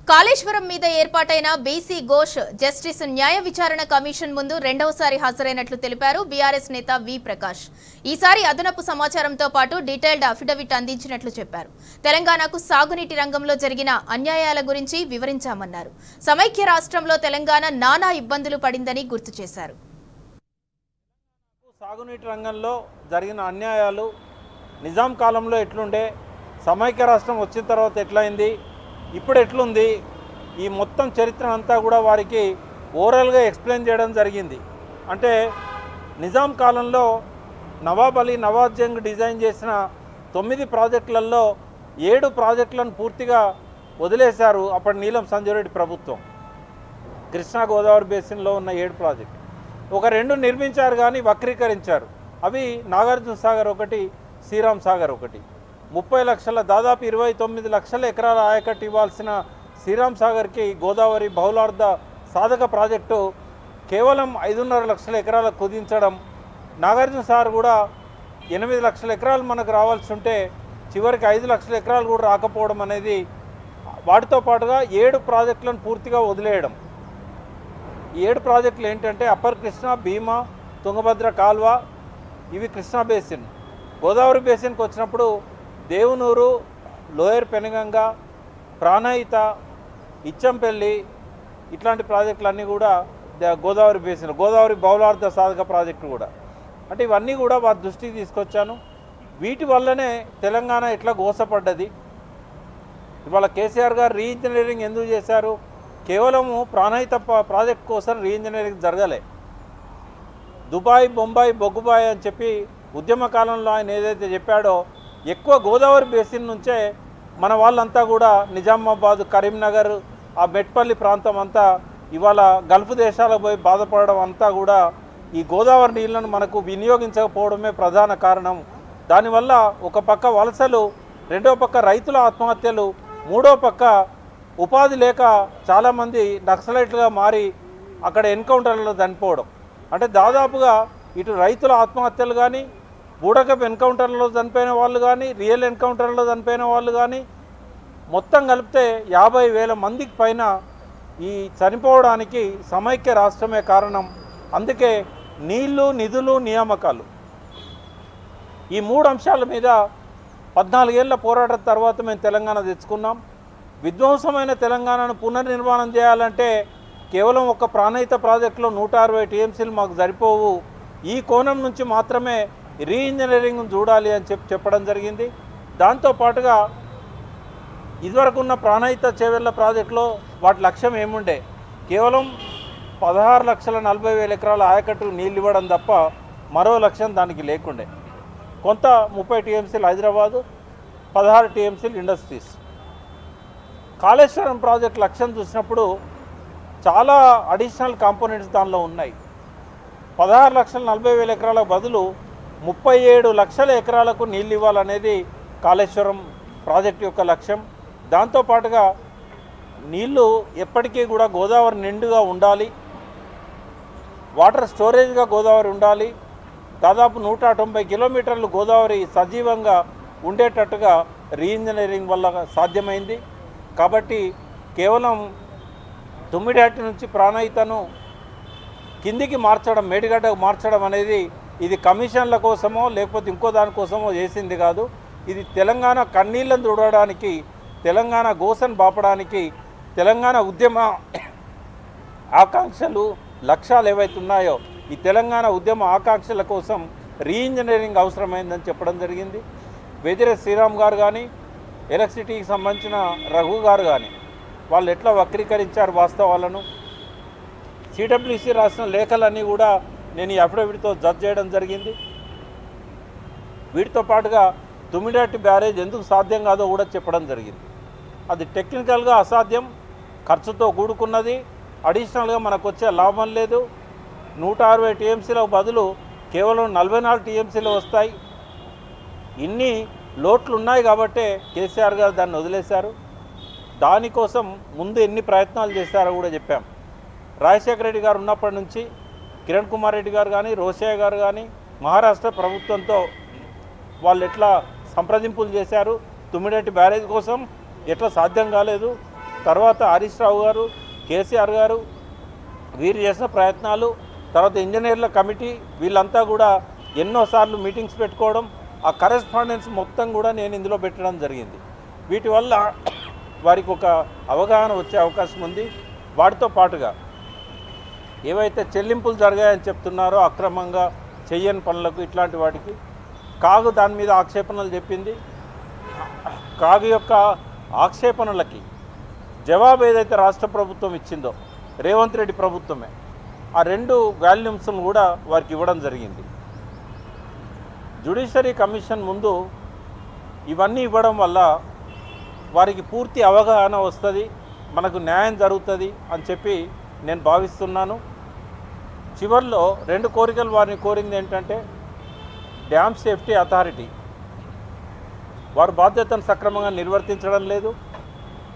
కాళేశ్వరం మీద ఏర్పాటైన BC Ghosh justice న్యాయ విచారణ కమిషన్ ముందు రెండవసారి హాజరైనట్లు తెలిపారు బీఆర్ఎస్ నేత వి ప్రకాష్. ఈసారి అదనపు సమాచారంతో పాటు డీటెయిల్డ్ అఫిడవిట్ అందించినట్లు చెప్పారు. తెలంగాణకు సాగునీటి రంగంలో జరిగిన అన్యాయాల గురించి వివరించామన్నారు. సమైక్య రాష్ట్రంలో తెలంగాణ నానా ఇబ్బందులు పడిందని గుర్తు చేశారు. సాగునీటి రంగంలో జరిగిన అన్యాయాలు నిజాం కాలంలో ఎట్లుండే, సమైక్య రాష్ట్రం వచ్చిన తర్వాత ఎట్లయింది, ఇప్పుడు ఎట్లుంది, ఈ మొత్తం చరిత్ర అంతా కూడా వారికి ఓవరాల్గా ఎక్స్ప్లెయిన్ చేయడం జరిగింది. అంటే నిజాం కాలంలో నవాబ్ అలీ నవాజ్ జంగ్ డిజైన్ చేసిన 9 ప్రాజెక్టులలో 7 ప్రాజెక్టులను పూర్తిగా వదిలేశారు అప్పటి నీలం సంజయ్ రెడ్డి ప్రభుత్వం. కృష్ణా గోదావరి బేసిన్లో ఉన్న 7 ప్రాజెక్టు ఒక 2 నిర్మించారు కానీ వక్రీకరించారు. అవి నాగార్జున సాగర్ ఒకటి, శ్రీరామ్ సాగర్ ఒకటి. 30 లక్షల దాదాపు 29 లక్షల ఎకరాల ఆయకట్టు ఇవ్వాల్సిన శ్రీరామ్ సాగర్కి గోదావరి బహుళార్థ సాధక ప్రాజెక్టు కేవలం 5.5 లక్షల ఎకరాలకు కుదించడం. నాగార్జున సాగర్ కూడా 8 లక్షల ఎకరాలు మనకు రావాల్సి ఉంటే చివరికి 5 లక్షల ఎకరాలు కూడా రాకపోవడం అనేది, వాటితో పాటుగా 7 ప్రాజెక్టులను పూర్తిగా వదిలేయడం. ఈ 7 ప్రాజెక్టులు ఏంటంటే అప్పర్ కృష్ణా, భీమా, తుంగభద్ర కాల్వ, ఇవి కృష్ణా బేసిన్. గోదావరి బేసిన్కి వచ్చినప్పుడు దేవునూరు, లోయర్ పెనుగంగ, ప్రాణహిత, ఇచ్చంపల్లి ఇట్లాంటి ప్రాజెక్టులన్నీ కూడా గోదావరి బేసిన్, గోదావరి బహుళార్థ సాధక ప్రాజెక్టు కూడా. అంటే ఇవన్నీ కూడా వారి దృష్టికి తీసుకొచ్చాను. వీటి వల్లనే తెలంగాణ ఎట్లా గోసపడ్డది. ఇవాళ కేసీఆర్ గారు రీఇంజనీరింగ్ ఎందుకు చేశారు? కేవలము ప్రాణహిత ప్రాజెక్ట్ కోసం రీఇంజనీరింగ్ జరగలే. దుబాయ్, బొంబాయి, బొగ్గుబాయ్ అని చెప్పి ఉద్యమ కాలంలో ఆయన ఏదైతే చెప్పాడో, ఎక్కువ గోదావరి బేసిన్ నుంచే మన వాళ్ళంతా కూడా నిజామాబాద్, కరీంనగర్, ఆ మెట్పల్లి ప్రాంతం అంతా ఇవాళ గల్ఫ్ దేశాలకు పోయి బాధపడడం అంతా కూడా ఈ గోదావరి నీళ్లను మనకు వినియోగించకపోవడమే ప్రధాన కారణం. దానివల్ల ఒక పక్క వలసలు, రెండో పక్క రైతుల ఆత్మహత్యలు, మూడో పక్క ఉపాధి లేక చాలామంది నక్సలైట్లుగా మారి అక్కడ ఎన్కౌంటర్లలో చనిపోవడం. అంటే దాదాపుగా ఇటు రైతుల ఆత్మహత్యలు కానీ, బూడకప్ ఎన్కౌంటర్లలో చనిపోయిన వాళ్ళు కానీ, రియల్ ఎన్కౌంటర్లో చనిపోయిన వాళ్ళు కానీ మొత్తం కలిపితే 50,000 మందికి పైన ఈ చనిపోవడానికి సమైక్య రాష్ట్రమే కారణం. అందుకే నీళ్లు, నిధులు, నియామకాలు, ఈ 3 అంశాల మీద 14 ఏళ్ల పోరాటం తర్వాత మేము తెలంగాణ తెచ్చుకున్నాం. విధ్వంసమైన తెలంగాణను పునర్నిర్మాణం చేయాలంటే కేవలం ఒక ప్రాణహిత ప్రాజెక్టులో 160 టీఎంసీలు మాకు సరిపోవు. ఈ కోణం నుంచి మాత్రమే రీఇంజనీరింగ్ చూడాలి అని చెప్పడం జరిగింది. దాంతోపాటుగా ఇదివరకు ఉన్న ప్రాణహిత చేవెళ్ల ప్రాజెక్టులో వాటి లక్ష్యం ఏముండే? కేవలం 16,40,000 ఎకరాల ఆయకట్టు నీళ్ళు ఇవ్వడం తప్ప మరో లక్ష్యం దానికి లేకుండే. కొంత 30 టీఎంసీలు హైదరాబాదు, 16 టీఎంసీలు ఇండస్ట్రీస్. కాళేశ్వరం ప్రాజెక్టు లక్ష్యం చూసినప్పుడు చాలా అడిషనల్ కాంపోనెంట్స్ దానిలో ఉన్నాయి. 16,40,000 ఎకరాలకు బదులు 37 లక్షల ఎకరాలకు నీళ్ళు ఇవ్వాలనేది కాళేశ్వరం ప్రాజెక్టు యొక్క లక్ష్యం. దాంతోపాటుగా నీళ్లు ఎప్పటికీ కూడా గోదావరి నిండుగా ఉండాలి, వాటర్ స్టోరేజ్గా గోదావరి ఉండాలి. దాదాపు 190 కిలోమీటర్లు గోదావరి సజీవంగా ఉండేటట్టుగా రీఇంజనీరింగ్ వల్ల సాధ్యమైంది. కాబట్టి కేవలం తుమ్మిడిహట్టి నుంచి ప్రాణహితను కిందికి మార్చడం, మేడిగడ్డకు మార్చడం అనేది ఇది కమిషన్ల కోసమో లేకపోతే ఇంకో దానికోసమో చేసింది కాదు. ఇది తెలంగాణ కన్నీళ్లను తుడవడానికి, తెలంగాణ గోసను బాపడానికి, తెలంగాణ ఉద్యమ ఆకాంక్షలు, లక్ష్యాలు ఏవైతే ఉన్నాయో ఈ తెలంగాణ ఉద్యమ ఆకాంక్షల కోసం రీఇంజనీరింగ్ అవసరమైందని చెప్పడం జరిగింది. వెదిరే శ్రీరామ్ గారు కానీ, ఎలక్ట్రిసిటీకి సంబంధించిన రఘు గారు కానీ వాళ్ళు ఎట్లా వక్రీకరించారు వాస్తవాలను. సిడబ్ల్యూసి రాసిన లేఖలన్నీ కూడా నేను ఈ అఫిడవిట్తో జడ్జ్ చేయడం జరిగింది. వీటితో పాటుగా తుమ్మిడిహట్టి బ్యారేజ్ ఎందుకు సాధ్యం కాదో కూడా చెప్పడం జరిగింది. అది టెక్నికల్గా అసాధ్యం, ఖర్చుతో కూడుకున్నది, అడిషనల్గా మనకు వచ్చే లాభం లేదు. 160 టీఎంసీలకు బదులు కేవలం 44 టీఎంసీలు వస్తాయి. ఇన్ని లోట్లు ఉన్నాయి కాబట్టే కేసీఆర్ గారు దాన్ని వదిలేశారు. దానికోసం ముందు ఎన్ని ప్రయత్నాలు చేశారో కూడా చెప్పాం. రాజశేఖర రెడ్డి గారు ఉన్నప్పటి నుంచి కిరణ్ కుమార్ రెడ్డి గారు కానీ, రోషయ్య గారు కానీ మహారాష్ట్ర ప్రభుత్వంతో వాళ్ళు ఎట్లా సంప్రదింపులు చేశారు, తుమ్మిడిహట్టి బ్యారేజ్ కోసం ఎట్లా సాధ్యం కాలేదు. తర్వాత హరీష్ రావు గారు, కేసీఆర్ గారు వీరు చేసిన ప్రయత్నాలు, తర్వాత ఇంజనీర్ల కమిటీ వీళ్ళంతా కూడా ఎన్నోసార్లు మీటింగ్స్ పెట్టుకోవడం, ఆ కరెస్పాండెన్స్ మొత్తం కూడా నేను ఇందులో పెట్టడం జరిగింది. వీటి వల్ల వారికి ఒక అవగాహన వచ్చే అవకాశం ఉంది. వాటితో పాటుగా ఏవైతే చెల్లింపులు జరిగాయని చెప్తున్నారో అక్రమంగా చెయ్యని పనులకు ఇట్లాంటి వాటికి కాగు దాని మీద ఆక్షేపణలు చెప్పింది. కాగు యొక్క ఆక్షేపణలకి జవాబు ఏదైతే రాష్ట్ర ప్రభుత్వం ఇచ్చిందో, రేవంత్ రెడ్డి ప్రభుత్వమే, ఆ 2 వాల్యూమ్స్ను కూడా వారికి ఇవ్వడం జరిగింది. జ్యుడిషియరీ కమిషన్ ముందు ఇవన్నీ ఇవ్వడం వల్ల వారికి పూర్తి అవగాహన వస్తుంది, మనకు న్యాయం జరుగుతుంది అని చెప్పి నేను భావిస్తున్నాను. చివరిలో 2 కోరికలు వారిని కోరింది ఏంటంటే, డ్యామ్ సేఫ్టీ అథారిటీ వారు బాధ్యతను సక్రమంగా నిర్వర్తించడం లేదు.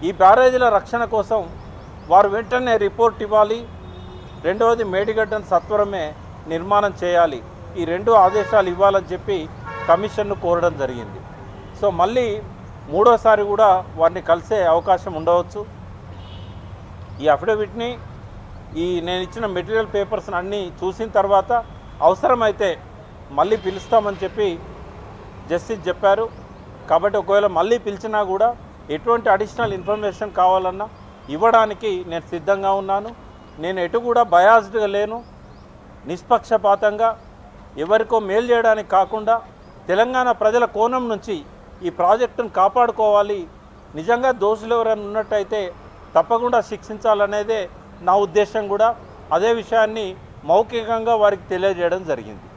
ఈ బ్యారేజీల రక్షణ కోసం వారు వెంటనే రిపోర్ట్ ఇవ్వాలి. రెండవది మేడిగడ్డను సత్వరమే నిర్మాణం చేయాలి. ఈ 2 ఆదేశాలు ఇవ్వాలని చెప్పి కమిషన్ను కోరడం జరిగింది. సో మళ్ళీ 3వసారి కూడా వారిని కలిసే అవకాశం ఉండవచ్చు. ఈ అఫిడవిట్ని నేను ఇచ్చిన మెటీరియల్ పేపర్స్ని అన్నీ చూసిన తర్వాత అవసరమైతే మళ్ళీ పిలుస్తామని చెప్పి జస్టిస్ చెప్పారు. కాబట్టి ఒకవేళ మళ్ళీ పిలిచినా కూడా ఎటువంటి అడిషనల్ ఇన్ఫర్మేషన్ కావాలన్నా ఇవ్వడానికి నేను సిద్ధంగా ఉన్నాను. నేను ఎటు కూడా బయాస్డ్గా లేను. నిష్పక్షపాతంగా ఎవరికో మేలు చేయడానికి కాకుండా తెలంగాణ ప్రజల కోణం నుంచి ఈ ప్రాజెక్టును కాపాడుకోవాలి. నిజంగా దోషులు ఎవరైనా ఉన్నట్టయితే తప్పకుండా శిక్షించాలనేదే నా ఉద్దేశం కూడా. అదే విషయాన్ని మౌఖికంగా వారికి తెలియజేయడం జరిగింది.